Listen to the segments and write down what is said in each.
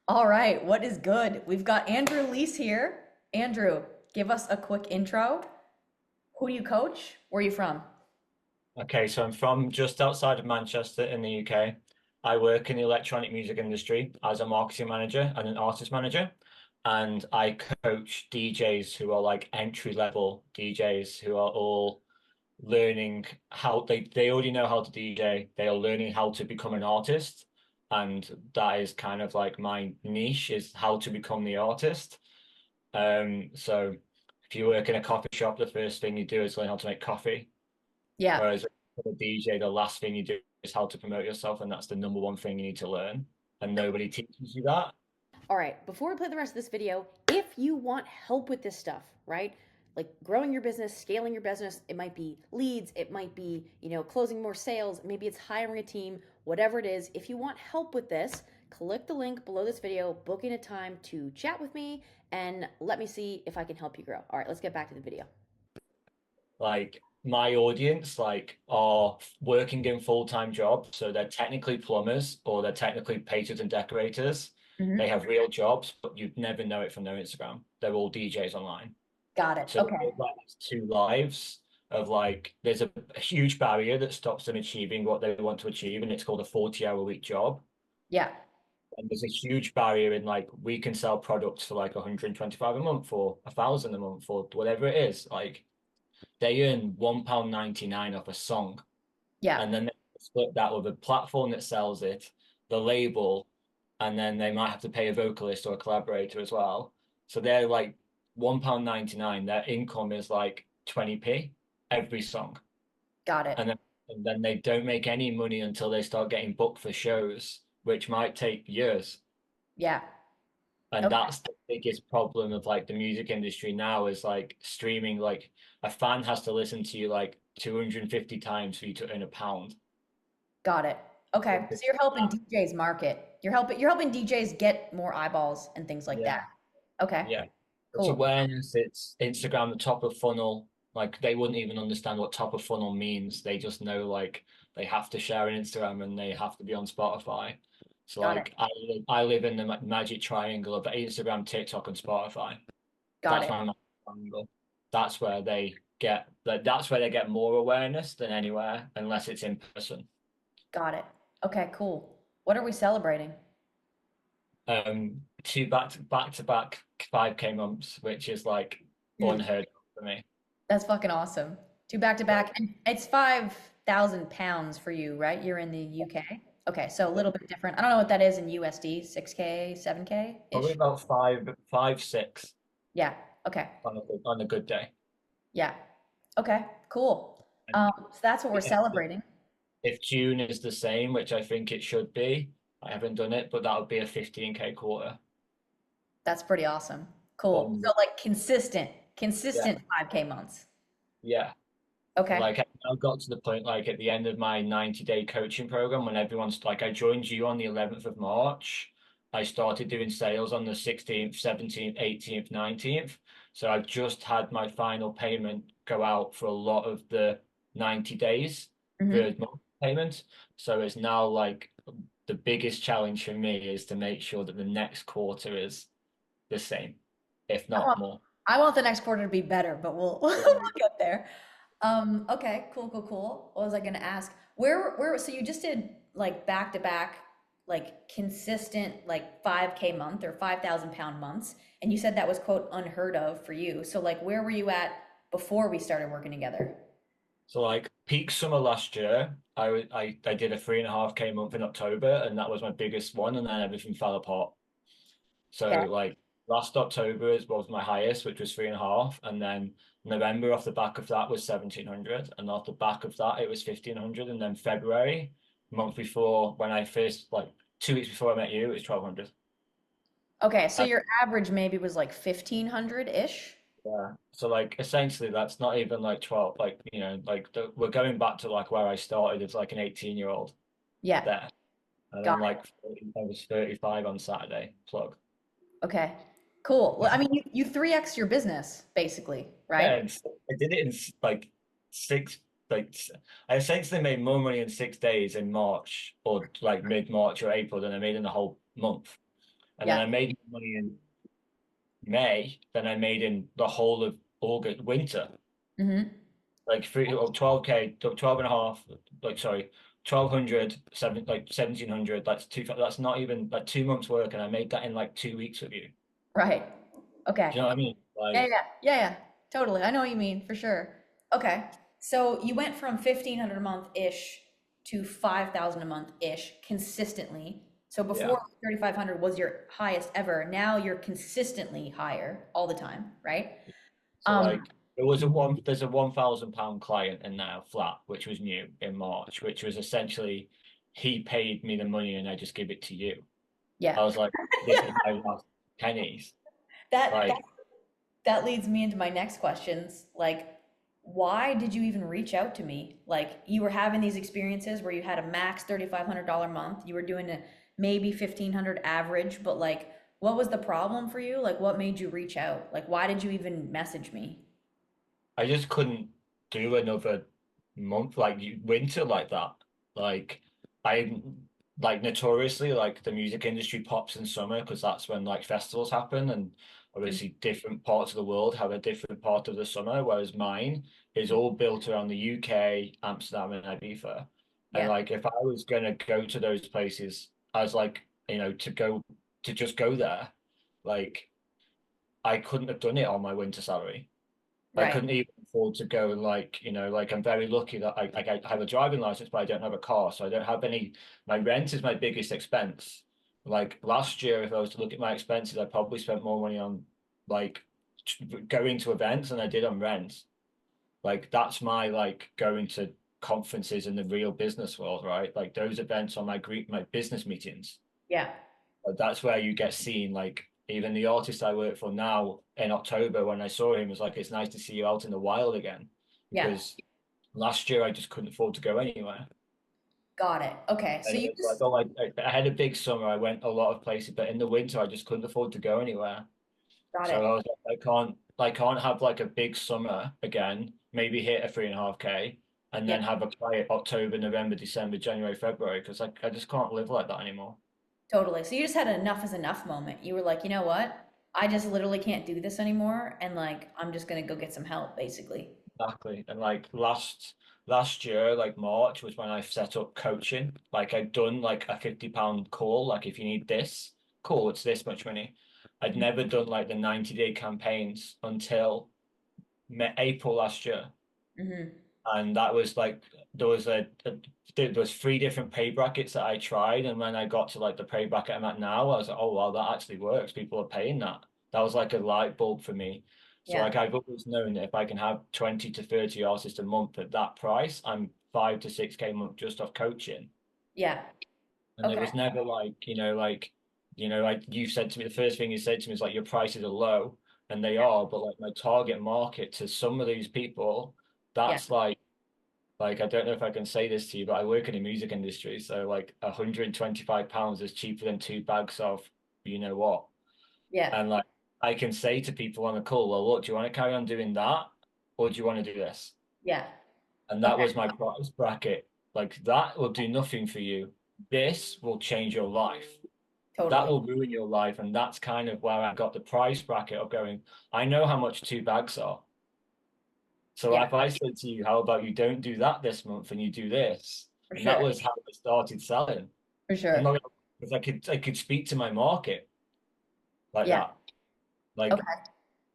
All right, what is good? We've got Andrew Leese here. Andrew, give us a quick intro. Who do you coach? Where are you from? Okay, so I'm from just outside of Manchester in the UK. I work in the electronic music industry as a marketing manager and an artist manager. And I coach DJs who are like entry level DJs who are all learning how they already know how to DJ. They are learning how to become an artist. And that is kind of like my niche is how to become the artist. So if you work in a coffee shop, the first thing you do is learn how to make coffee. Yeah. Whereas for the DJ, the last thing you do is how to promote yourself, and that's the number one thing you need to learn. And nobody teaches you that. All right, before we play the rest of this video, if you want help with this stuff, right? Like growing your business, scaling your business, it might be leads, it might be, closing more sales, maybe it's hiring a team, whatever it is. If you want help with this, click the link below this video, book in a time to chat with me and let me see if I can help you grow. All right, let's get back to the video. Like my audience, like are working in full-time jobs, so they're technically plumbers or they're technically painters and decorators. They Hmm. have real jobs, but you'd never know it from their Instagram. They're all DJs online. Got it. So Okay. there's like these two lives of like there's a huge barrier that stops them achieving what they want to achieve, and it's called a 40-hour week job. Yeah. And there's a huge barrier in like we can sell products for like 125 a month or 1,000 a month or whatever it is. Like they earn £1.99 off a song, Yeah. and then they split that with a platform that sells it, the label, and then they might have to pay a vocalist or a collaborator as well. So they're like £1.99. Their income is like 20p every song, Got it. and then they don't make any money until they start getting booked for shows, which might take years. Yeah. And Okay. that's the biggest problem of like the music industry now is like streaming. Like a fan has to listen to you like 250 times for you to earn a pound. Got it. Okay. So you're helping DJs market. You're helping DJs get more eyeballs and things like Yeah, that. Okay. yeah. It's Cool. awareness, it's Instagram, the top of funnel. Like they wouldn't even understand what top of funnel means. They just know like they have to share an Instagram and they have to be on Spotify. So Got it. like I live in the magic triangle of Instagram, TikTok, and Spotify. Got That's it. my magic triangle. That's where they get that's where they get more awareness than anywhere, unless it's in person. Got it. Okay, cool. What are we celebrating? Two back to back 5K months, which is like Dude, unheard of for me. that's fucking awesome. Two back to back. And it's 5,000 pounds for you, right? You're in the UK. Okay, so a little bit different. I don't know what that is in USD, 6K, Probably 7K-ish. about five, six Yeah. Okay. on a good day. Yeah. Okay, cool. And So that's what we're if, celebrating. if June is the same, which I think it should be, I haven't done it, but that would be a 15K quarter. That's pretty awesome. Cool. Um, So like yeah, consistent 5K months. yeah. Okay. Like I got to the point like at the end of my 90-day coaching program when everyone's like I joined you on the 11th of March. I started doing sales on the 16th, 17th, 18th, 19th. So I just had my final payment go out for a lot of the 90 days, Hmm. third month payment. So it's now like the biggest challenge for me is to make sure that the next quarter is the same, if I not want more. I want the next quarter to be better, but we'll we'll get there. Okay, cool, cool, cool. What was I gonna ask? Where so you just did like back to back, like consistent like 5K month or 5,000 pound months, and you said that was quote unheard of for you. So like where were you at before we started working together? So like peak summer last year, I did a 3.5K month in October, and that was my biggest one, and then everything fell apart. So Okay, like last October was my highest, which was 3.5, and then November off the back of that was 1,700, and off the back of that it was 1,500, and then February, month before when I first like 2 weeks before I met you, it was 1,200. okay, so And your average maybe was like 1,500-ish. yeah, so like essentially that's not even like 12, like like we're going back to like where I started as like an 18-year-old Yeah, there. And got I'm like, I was 35 on Saturday, plug. it. Okay, cool. Well, I mean, you 3x your business basically, right? Yeah, I did it in like six, like I essentially made more money in 6 days in March or like mid-March or April than I made in the whole month. And then Yeah. I made money in May, then I made in the whole of August, winter, Mm-hmm. like 12K, 12 and a half, like, sorry, 1200, like 1700, that's not even like 2 months work. And I made that in like 2 weeks with you. Right. Okay. Do you know what I mean? Yeah, Like, yeah, yeah, yeah. Totally. I know what you mean for sure. Okay. So you went from 1,500 a month ish to 5,000 a month ish consistently. So yeah. before 3,500 was your highest ever. Now you're consistently higher all the time, right? So Um, like there's a £1,000 client in now flat, which was new in March, which was essentially he paid me the money and I just give it to you. yeah. I was like, this is my last pennies. That Like, that leads me into my next questions. Like, why did you even reach out to me? Like, you were having these experiences where you had a max $3,500 month. You were doing a maybe 1,500 average, but like, what was the problem for you? Like, what made you reach out? Like, why did you even message me? I just couldn't do another month like winter like that. Like I like notoriously like the music industry pops in summer because that's when like festivals happen and obviously different parts of the world have a different part of the summer, whereas mine is all built around the UK, Amsterdam and Ibiza. And Yeah, like if I was gonna go to those places, I was like, to just go there, like I couldn't have done it on my winter salary. I right. couldn't even afford to go and like I'm very lucky that I have a driving license, but I don't have a car, so I don't have any. My rent is my biggest expense. Like last year, if I was to look at my expenses, I probably spent more money on like going to events than I did on rent. Like that's my like going to conferences in the real business world, right? Like those events are my business meetings. Yeah, That's where you get seen. Like even the artist I work for now in October, when I saw him, was like, "It's nice to see you out in the wild again," yeah. because last year I just couldn't afford to go anywhere. Got it. Okay. So And you it was like, just, oh, I had a big summer. I went a lot of places, but in the winter I just couldn't afford to go anywhere. got So it. I was like, I can't have like a big summer again. Maybe hit a 3.5K, and Yeah, then have a quiet October, November, December, January, February, because like I just can't live like that anymore. totally. So you just had an enough is enough moment. You were like, you know what? I just literally can't do this anymore. And like, I'm just gonna go get some help, basically. Exactly. And like last year, like March was when I set up coaching. Like I'd done like a £50 call. Like if you need this, cool, it's this much money. I'd never done like the 90-day campaigns until April last year. Mm-hmm. And that was like there was three different pay brackets that I tried. And when I got to like the pay bracket I'm at now, I was like, oh wow, that actually works. People are paying that. That was like a light bulb for me. So Yeah. like I've always known that if I can have 20 to 30 artists a month at that price, I'm 5 to 6K a month just off coaching. Yeah. And it Okay. was never like, like you said to me, the first thing you said to me is like your prices are low, and they are, but like my target market to some of these people, Yeah. that's like I don't know if I can say this to you, but I work in the music industry, so like £125 is cheaper than 2 bags of you know what. Yeah. And like I can say to people on a call, well, look, do you want to carry on doing that, or do you want to do this? Yeah. And that Okay. was my price bracket. Like that will do nothing for you. This will change your life. That Totally. will ruin your life. And that's kind of where I got the price bracket of going, I know how much 2 bags are. So Yeah. if I said to you, how about you don't do that this month and you do this? For And that sure. was how I started selling. For I'm sure. not because I could speak to my market like Yeah. that. Like Okay.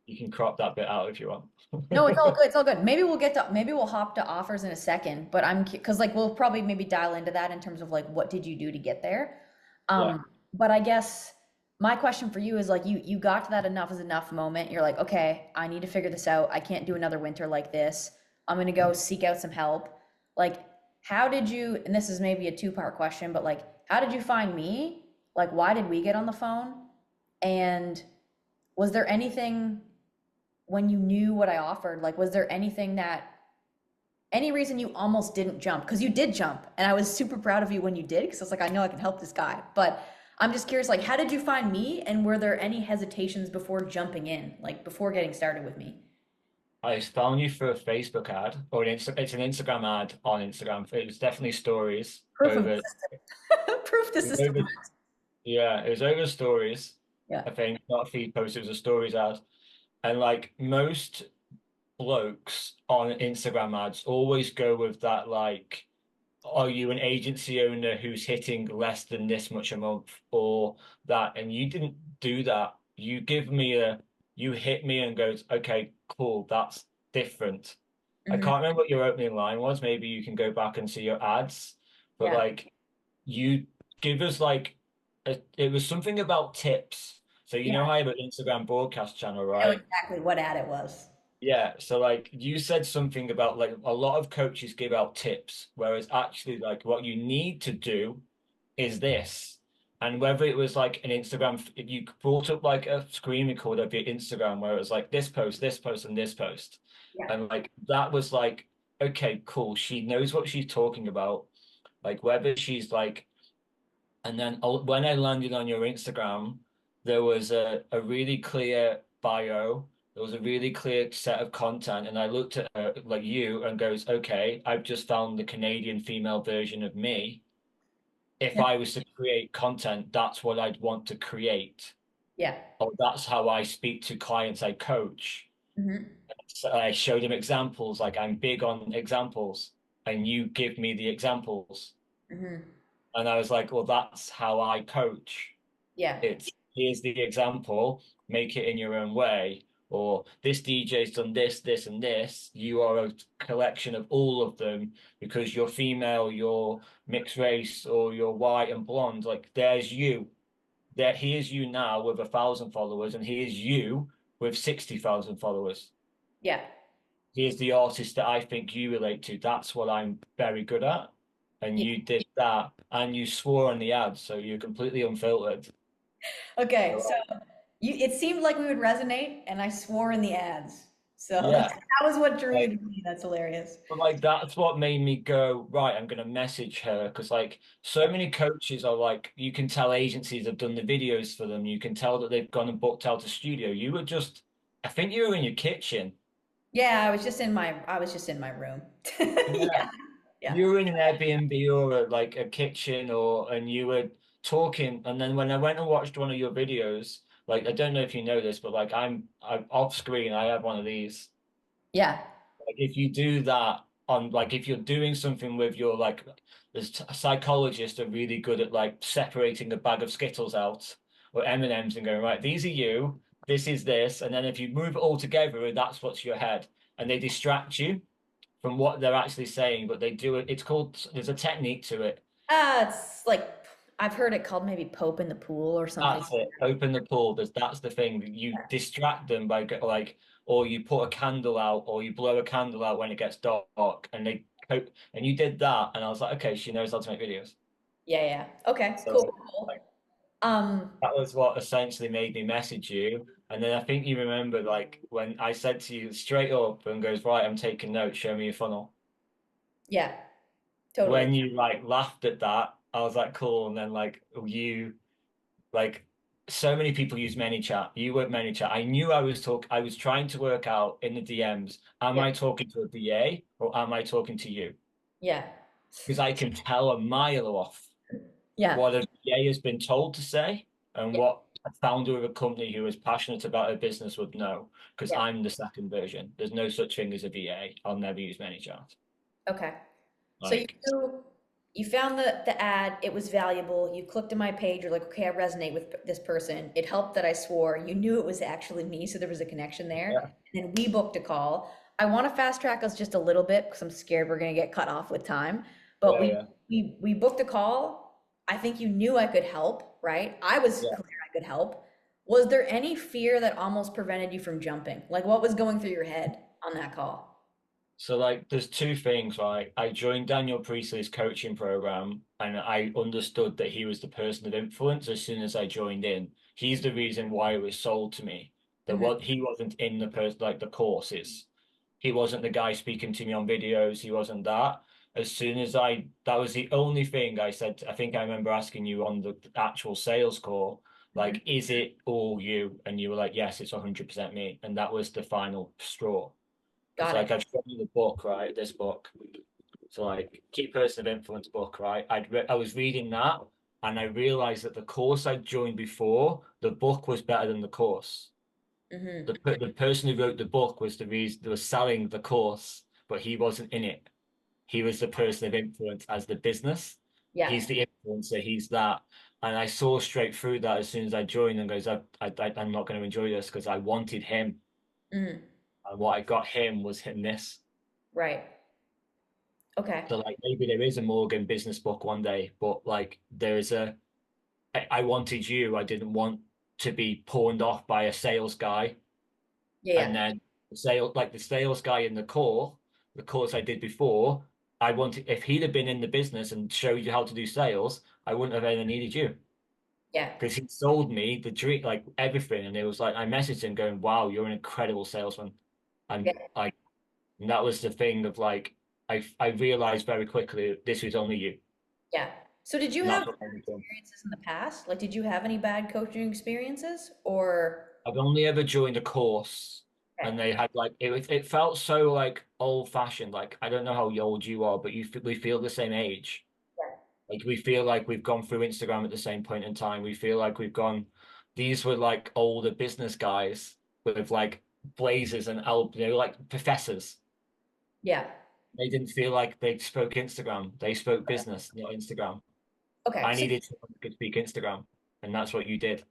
you can crop that bit out if you want. No, it's all good. It's all good. Maybe we'll hop to offers in a second, but because like we'll probably maybe dial into that in terms of like what did you do to get there. Yeah. But I guess my question for you is like you got to that enough is enough moment. You're like, okay, I need to figure this out. I can't do another winter like this. I'm gonna go seek out some help. Like, how did you, and this is maybe a two-part question, but like, how did you find me? Like, why did we get on the phone? And was there anything when you knew what I offered, like, was there anything that, any reason you almost didn't jump? Because you did jump, and I was super proud of you when you did, because I was like, I know I can help this guy. But I'm just curious, like, how did you find me, and were there any hesitations before jumping in, like, before getting started with me? I found you for a Facebook ad or it's an Instagram ad on Instagram. It was definitely stories Proof of over proof the it was system over works. Yeah, it was over stories. Yeah. I think not a feed post, it was a stories ad. And like most blokes on Instagram ads always go with that like, are you an agency owner who's hitting less than this much a month or that? And you didn't do that. You hit me and goes, okay, cool, that's different. I Hmm. can't remember what your opening line was. Maybe you can go back and see your ads, but Yeah. like you give us like it was something about tips. So you Yeah. know how I have an Instagram broadcast channel, I know right? exactly what ad it was. Yeah, so like you said something about like a lot of coaches give out tips, whereas actually like what you need to do is this. And whether it was like an Instagram, if you brought up like a screen record of your Instagram where it was like this post, and this post. Yeah. And like that was like, okay, cool. She knows what she's talking about. Like whether she's like, and then when I landed on your Instagram, there was a really clear bio. There was a really clear set of content, and I looked at her like you and goes, okay, I've just found the Canadian female version of me. If Yeah. I was to create content, that's what I'd want to create. Yeah. Or that's how I speak to clients I coach. Hmm. So I show them examples, like I'm big on examples, and you give me the examples. Hmm. And I was like, well, that's how I coach. Yeah. It's here's the example, make it in your own way. Or this DJ's done this, this, and this. You are a collection of all of them because you're female, you're mixed race, or you're white and blonde. Like there's you. There, here's you now with 1,000 followers, and here's you with 60,000 followers. Yeah. Here's the artist that I think you relate to. That's what I'm very good at. And Yeah. you did that, and you swore on the ad, so you're completely unfiltered. Okay. So it seemed like we would resonate, and I swore in the ads. So Yeah, that was what drew you like, to me. That's hilarious. but like that's what made me go, right, I'm gonna message her because like so many coaches are like you can tell agencies have done the videos for them, you can tell that they've gone and booked out a studio. You were just I think you were in your kitchen. Yeah, I was just in my room. Yeah. Yeah. Yeah. You were in an Airbnb or like a kitchen or and you were talking and then when I went and watched one of your videos, like I don't know if you know this, but like I'm off screen, I have one of these. Yeah. Like if you do that on like if you're doing something with your like there's psychologists are really good at like separating a bag of Skittles out or M&Ms and going, right, these are you, this is this, and then if you move it all together, that's what's your head. And they distract you from what they're actually saying, but they do it. It's called, there's a technique to it. It's like I've heard it called maybe Pope in the pool or something. That's it. Open the pool. That's the thing. You distract them by like, or you put a candle out, or you blow a candle out when it gets dark, and they cope. And you did that, and I was like, okay, she knows how to make videos. Yeah, yeah. Okay, So cool, like cool. Um, that was what essentially made me message you. And then I think you remember like when I said to you straight up and goes, right, I'm taking notes, show me your funnel. yeah, totally. When you like laughed at that, I was like, cool. And then like you like so many people use ManyChat. You were ManyChat. I knew I was trying to work out in the DMs, am Yeah, I talking to a BA or am I talking to you? yeah, Because I can tell a mile off yeah, what a BA has been told to say and yeah, what a founder of a company who is passionate about a business would know. Because yeah. I'm the second version. There's no such thing as a VA. I'll never use ManyChat. Okay. So Like, you found the ad, it was valuable. You clicked on my page, you're like, okay, I resonate with this person. It helped that I swore. You knew it was actually me, so there was a connection there. yeah, And then we booked a call. I want to fast track us just a little bit because I'm scared we're gonna get cut off with time. But yeah, we yeah, we booked a call. I think you knew I could help, right? I was yeah. clear I could help. Was there any fear that almost prevented you from jumping? Like what was going through your head on that call? So like there's two things, right? I joined Daniel Priestley's coaching program and I understood that he was the person of influence as soon as I joined in. He's the reason why it was sold to me. That Mhm. what he wasn't in the person like the courses. He wasn't the guy speaking to me on videos. He wasn't that. As soon as that was the only thing I said. I think I remember asking you on the actual sales call, Mhm. like, is it all you? And you were like, yes, it's 100% me. And that was the final straw. Because Got it. like I've shown you the book, right? This book. So like Key Person of Influence book, right? I was reading that and I realized that the course I joined before, the book was better than the course. Mm-hmm. The person who wrote the book was the reason they were selling the course, but he wasn't in it. He was the person of influence as the business. Yeah. He's the influencer. He's that. And I saw straight through that as soon as I joined and goes, I'm not going to enjoy this because I wanted him. Mm-hmm. And what I got him was him this. Right. Okay. So like maybe there is a Morgan business book one day, but like there's I wanted you. I didn't want to be pawned off by a sales guy. Yeah. And Yeah. then the sales guy in the course I did before, I wanted if he'd have been in the business and showed you how to do sales, I wouldn't have ever needed you Yeah. because he sold me the dream, like everything. And it was like I messaged him going, "Wow, you're an incredible salesman," Yeah. and like and that was the thing of like I realized very quickly this was only you, Yeah. So did you and have that's what made me come. experiences in the past? Like, did you have any bad coaching experiences or? I've only ever joined a course Okay. and they had like it felt so like old fashioned. Like I don't know how old you are, but we feel the same age. Yeah. Like we feel like we've gone through Instagram at the same point in time. We feel like we've gone. These were like older business guys with like blazers and like professors. Yeah. They didn't feel like they spoke Instagram. They spoke business, not Instagram. Okay. I So needed someone who could speak Instagram, and that's what you did.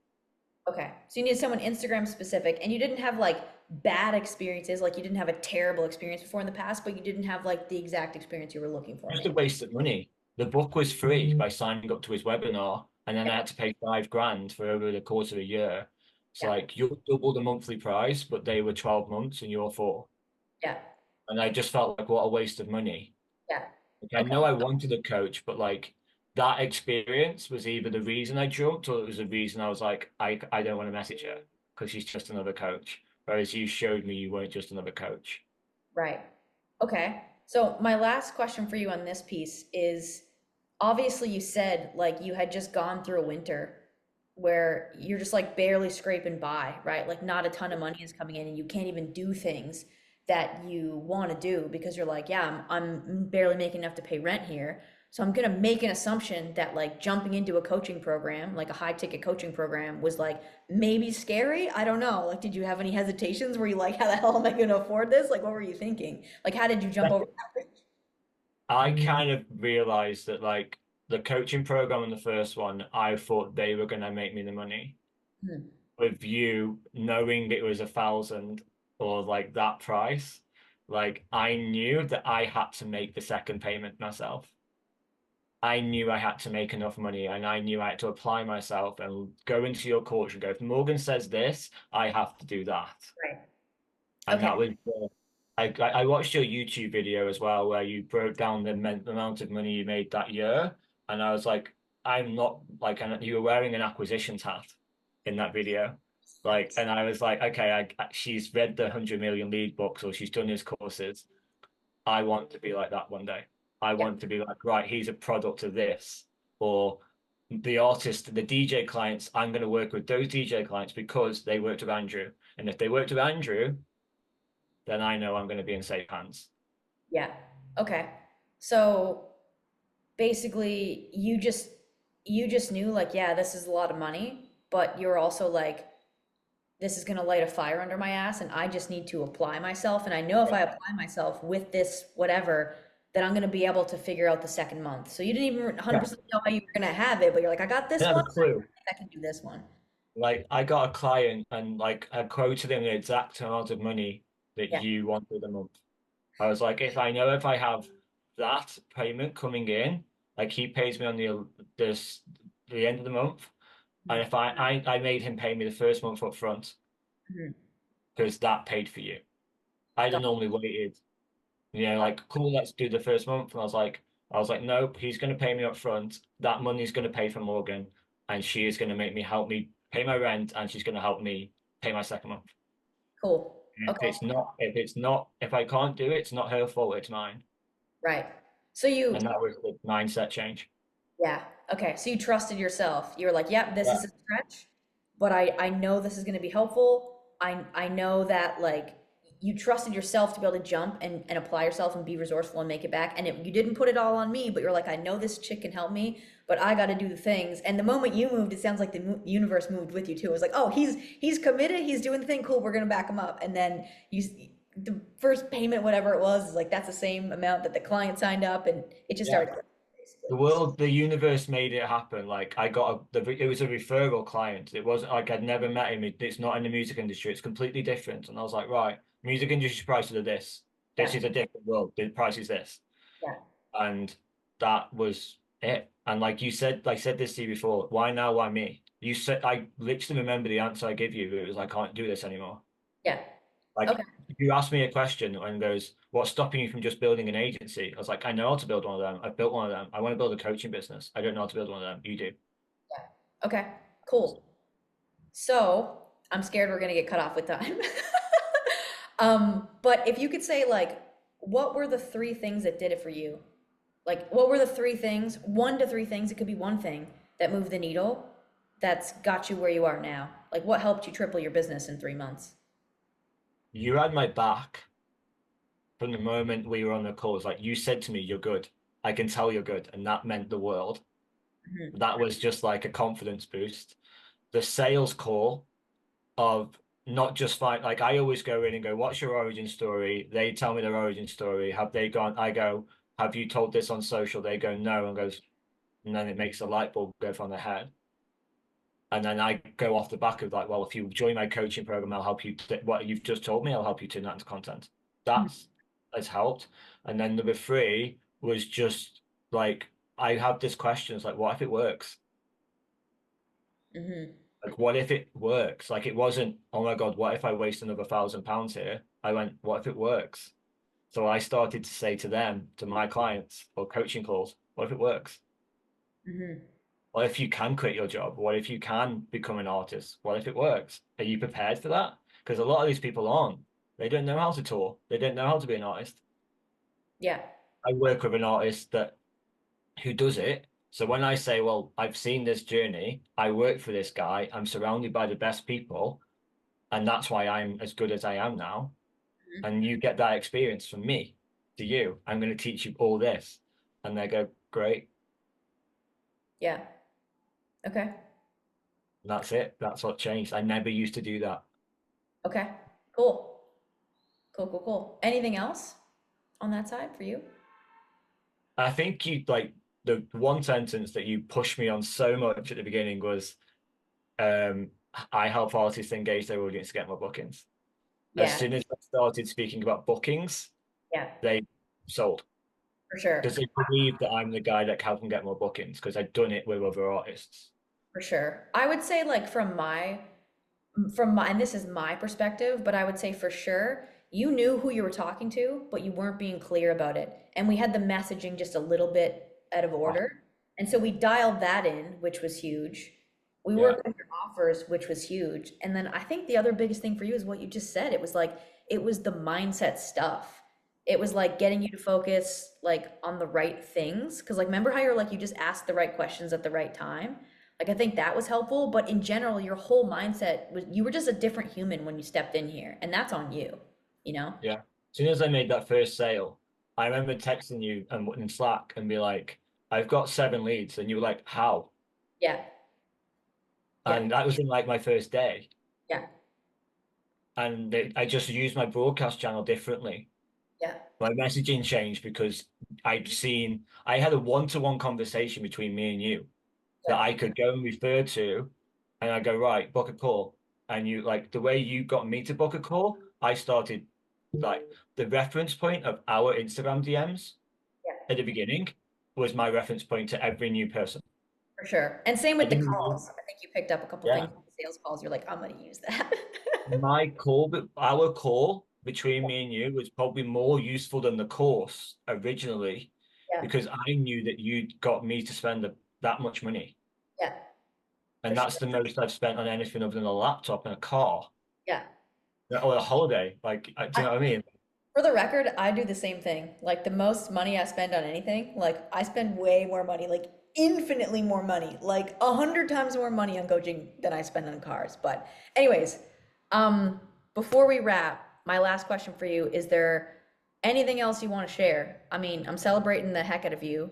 okay. So you needed someone Instagram specific and you didn't have like bad experiences, like you didn't have a terrible experience before in the past, but you didn't have like the exact experience you were looking for, Just a maybe. waste of money. The book was free by signing up to his webinar, and then Yeah. I had to pay 5 grand for over the course of a year. It's Yeah. like you're double the monthly price, but they were 12 months and you're 4. Yeah. And I just felt like what a waste of money. Yeah. Like I Okay. know I wanted a coach, but like that experience was either the reason I jumped or it was the reason I was like, I don't want to message her because she's just another coach. Whereas you showed me you weren't just another coach. Right. Okay. So my last question for you on this piece is obviously you said like you had just gone through a winter where you're just like barely scraping by, right? Like not a ton of money is coming in and you can't even do things that you want to do because you're like, yeah, I'm barely making enough to pay rent here. So I'm gonna make an assumption that like jumping into a coaching program, like a high ticket coaching program, was like maybe scary. I don't know. Like, did you have any hesitations? Were you like, how the hell am I gonna afford this? Like, what were you thinking? Like, how did you jump over that bridge? I kind of realized that like the coaching program in the first one, I thought they were going to make me the money. Hmm. With you knowing it was 1,000 or like that price, like I knew that I had to make the second payment myself. I knew I had to make enough money and I knew I had to apply myself and go into your coach and go, if Morgan says this, I have to do that. Right. And Okay. that was I watched your YouTube video as well where you broke down the amount of money you made that year, and I was like, I'm not like, and you were wearing an acquisitions hat in that video, like, and I was like, okay, she's read the 100 million lead books or she's done his courses. I want to be like that one day. I Yeah. want to be like, right, he's a product of this, or the artist, the DJ clients. I'm going to work with those DJ clients because they worked with Andrew, and if they worked with Andrew then I know I'm going to be in safe hands. Yeah. Okay. So basically you just knew like, yeah, this is a lot of money, but you're also like, this is gonna light a fire under my ass and I just need to apply myself. And I know if Yeah. I apply myself with this whatever, then I'm gonna be able to figure out the second month. So you didn't even Yeah. 100% know how you were gonna have it, but you're like, I got I this have one, a clue. I think I can do this one. Like I got a client and like I quoted him the exact amount of money that Yeah. you wanted a month. I was like, if I have that payment coming in, like he pays me on this the end of the month, and if I made him pay me the first month up front Mhm. because that paid for you. I'd have Got- normally waited, like cool, let's do the first month, and I was like, nope, he's going to pay me up front. That money's going to pay for Morgan, and she is going to help me pay my rent, and she's going to help me pay my second month. Cool. And Okay. if I can't do it, it's not her fault, it's mine. Right. So you, And that was the mindset change. yeah. Okay. So you trusted yourself. You were like, yep, this Yeah. is a stretch, but I know this is gonna be helpful. I know that like you trusted yourself to be able to jump and apply yourself and be resourceful and make it back. And you didn't put it all on me, but you're like, I know this chick can help me, but I got to do the things. And the moment you moved, it sounds like the universe moved with you too. It was like, oh, he's committed, he's doing the thing, cool, we're gonna back him up. And then the first payment, whatever it was, is like that's the same amount that the client signed up, and it just Yeah. started The universe made it happen. Like I got it was a referral client. It wasn't like I'd never met him. It's not in the music industry. It's completely different. And I was like, right, music industry prices are this. This Yeah, is a different world. The price is this. yeah, And that was it. And like you said, I said this to you before, why now, why me? You said I literally remember the answer I gave you. It was I can't do this anymore. yeah. Like Okay. you asked me a question and goes, what's stopping you from just building an agency? I was like, I know how to build one of them. I've built one of them. I want to build a coaching business. I don't know how to build one of them. You do. Yeah. Okay. Cool. So I'm scared we're gonna get cut off with time. But if you could say like, what were the three things that did it for you? Like, what were the three things, one to three things, it could be one thing that moved the needle that's got you where you are now? Like, what helped you triple your business in 3 months? You had my back from the moment we were on the calls. Like you said to me, you're good. I can tell you're good. And that meant the world. Mhm. That was just like a confidence boost. The sales call of not just find like I always go in and go, what's your origin story? They tell me their origin story. Have they gone? I go, have you told this on social? They go, no, and goes, and then it makes the light bulb go from their head. And then I go off the back of like, well, if you join my coaching program, I'll help you. What you've just told me, I'll help you turn that into content. That's has helped. And then number three was just like I have this question. It's like, what if it works? Mhm. Like, what if it works? Like, it wasn't, oh my God, what if I waste another £1,000 here? I went, what if it works? So I started to say to them, to my clients or coaching calls, what if it works? Mhm. What if you can quit your job? What if you can become an artist? What if it works? Are you prepared for that? Because a lot of these people aren't. They don't know how to tour. They don't know how to be an artist. Yeah. I work with an artist that who does it. So when I say, well, I've seen this journey, I work for this guy, I'm surrounded by the best people, and that's why I'm as good as I am now. Mhm. And you get that experience from me to you. I'm going to teach you all this. And they go, great. Yeah. Okay. And that's it. That's what changed. I never used to do that. Okay. Cool. Cool, cool, cool. Anything else on that side for you? I think you like the one sentence that you pushed me on so much at the beginning was um, I help artists engage their audience to get more bookings. As Yeah. soon as I started speaking about bookings, Yeah, they sold for because sure. they believe that I'm the guy that can help them get more bookings because I've done it with other artists. For sure. I would say like from my and this is my perspective, but I would say for sure you knew who you were talking to, but you weren't being clear about it. And we had the messaging just a little bit out of Oh, order. And so we dialed that in, which was huge. We yeah, worked on your offers, which was huge. And then I think the other biggest thing for you is what you just said. It was like it was the mindset stuff. It was like getting you to focus like on the right things. Cause like remember how you're like you just asked the right questions at the right time? Like I think that was helpful, but in general, your whole mindset was you were just a different human when you stepped in here, and that's on you, you know? yeah. As soon as I made that first sale, I remember texting you and in Slack and be like, I've got 7 leads. And you were like, how? Yeah, yeah, And that was in like my first day. yeah, And I just used my broadcast channel differently. yeah, My messaging changed because I had a one-to-one conversation between me and you that yeah, I could go and refer to, and I go, right, book a call. And you like the way you got me to book a call, I started like the reference point of our Instagram DMs yeah, at the beginning was my reference point to every new person. for sure. And same I with the didn't even, calls. I think you picked up a couple things yeah. with the sales calls. You're like, I'm gonna use that. But our call between me and you was probably more useful than the course originally Yeah, because I knew that you'd got me to spend that much money. yeah, for And that's sure. the most I've spent on anything other than a laptop and a car Yeah. or a holiday. Like, do you know what I mean? For the record, I do the same thing. Like the most money I spend on anything, like I spend way more money, like infinitely more money, like 100 times more money on coaching than I spend on cars. But anyways, um, before we wrap, my last question for you, is there anything else you want to share? I mean, I'm celebrating the heck out of you.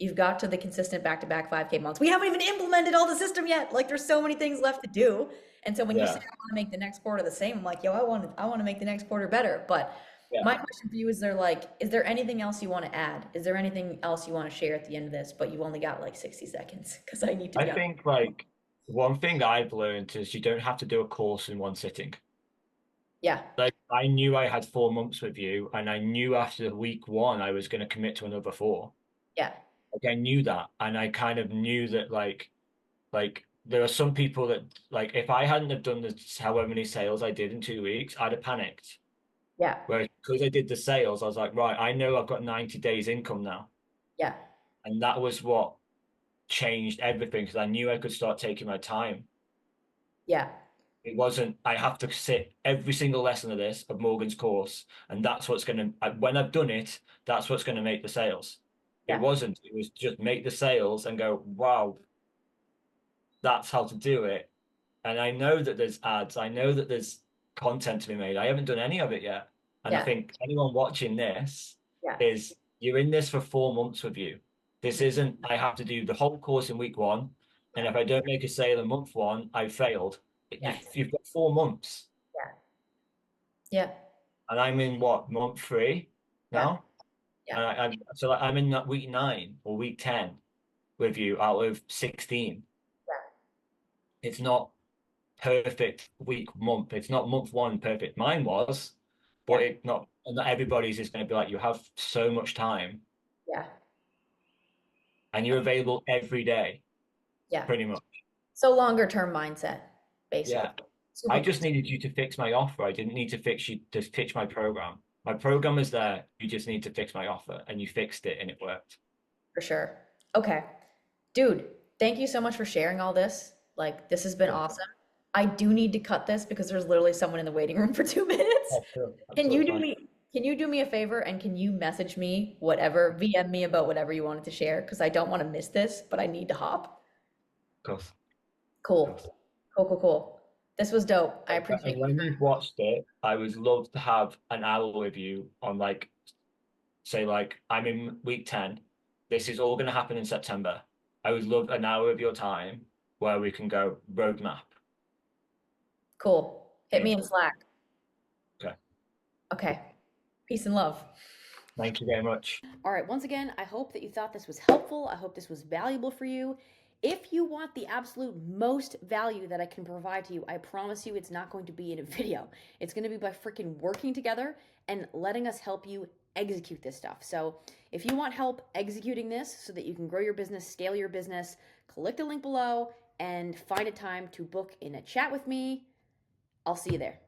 You've got to the consistent back-to-back 5K months. We haven't even implemented all the system yet. Like there's so many things left to do. And so when you say Yeah. I want to make the next quarter the same, I'm like, yo, I want to make the next quarter better. But Yeah. my question for you is is there anything else you want to add? Is there anything else you want to share at the end of this? But you've only got like 60 seconds because I need to I be on. think like one thing I've learned is you don't have to do a course in one sitting. Yeah, Like I knew I had 4 months with you, and I knew after week one I was going to commit to another four. yeah, Like I knew that, and I kind of knew that like there are some people that like if I hadn't have done the however many sales I did in 2 weeks, I'd have panicked. yeah, Whereas because I did the sales, I was like, right, I know I've got 90 days income now, yeah, and that was what changed everything because I knew I could start taking my time. yeah, It wasn't, I have to sit every single lesson of this, of Morgan's course, and that's what's going to, when I've done it, that's what's going to make the sales. It yeah, wasn't, it was just make the sales and go, wow, that's how to do it. And I know that there's ads, I know that there's content to be made. I haven't done any of it yet. And I yeah, think anyone watching this yeah, is, you're in this for 4 months with you. This isn't, I have to do the whole course in week one. And if I don't make a sale in month one, I've failed. yeah, You've got 4 months. yeah, yeah, And I'm in what, month three yeah, now? yeah, And so like, I'm in that week 9 or week 10 with you out of 16. It's not perfect week month. It's not month one perfect. Mine was, but yeah, it not everybody's is going to be like you have so much time yeah, and you're available every day, yeah. pretty much. So longer term mindset, basically. Yeah. I Super cool. just needed you to fix my offer. I didn't need to fix you to fix my program. My program is there. You just need to fix my offer, and you fixed it, and it worked. For sure. Okay. Dude, thank you so much for sharing all this. Like, this has been Yeah. awesome. I do need to cut this because there's literally someone in the waiting room for 2 minutes. Oh, sure. Can you Absolutely do fine. me, can you do me a favor and can you message me whatever, VM me about whatever you wanted to share? Because I don't want to miss this, but I need to hop. Of course. Of Cool. course. Cool, cool, cool. This was dope. I And appreciate you. when you've watched it, I would love to have an hour with you on like, say, like I'm in week 10. This is all going to happen in September. I would love an hour of your time where we can go roadmap. Cool. Hit me Yeah. in Slack. Okay. Okay. Peace and love. Thank you very much. All right, once again, I hope that you thought this was helpful. I hope this was valuable for you. If you want the absolute most value that I can provide to you, I promise you it's not going to be in a video. It's going to be by freaking working together and letting us help you execute this stuff. So if you want help executing this so that you can grow your business, scale your business, click the link below and find a time to book in a chat with me. I'll see you there.